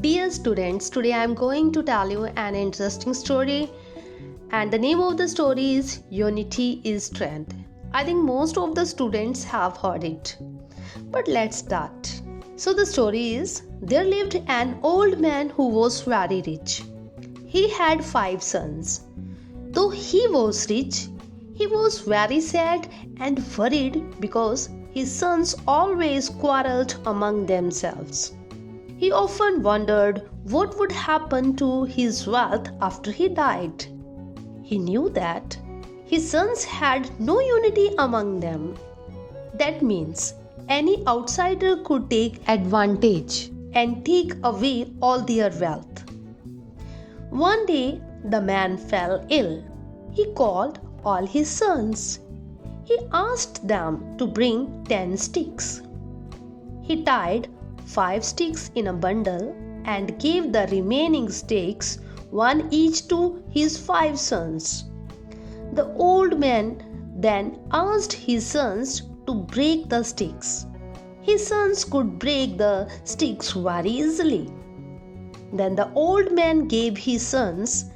Dear students, today I am going to tell you an interesting story, and the name of the story is Unity is Strength. I think most of the students have heard it. But let's start. So the story is, there lived an old man who was very rich. He had 5 sons. Though he was rich, he was very sad and worried because his sons always quarreled among themselves. He often wondered what would happen to his wealth after he died. He knew that his sons had no unity among them. That means any outsider could take advantage and take away all their wealth. One day, the man fell ill. He called all his sons. He asked them to bring 10 sticks. He tied 5 sticks in a bundle and gave the remaining sticks, one each to his 5 sons. The old man then asked his sons to break the sticks. His sons could break the sticks very easily. Then the old man gave his sons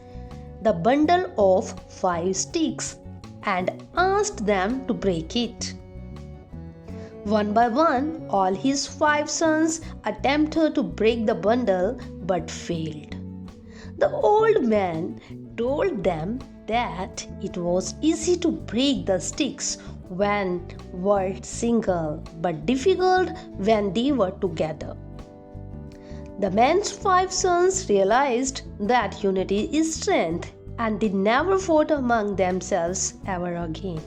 the bundle of 5 sticks and asked them to break it. One by one, all his 5 sons attempted to break the bundle but failed. The old man told them that it was easy to break the sticks when were single but difficult when they were together. The man's 5 sons realized that unity is strength, and they never fought among themselves ever again.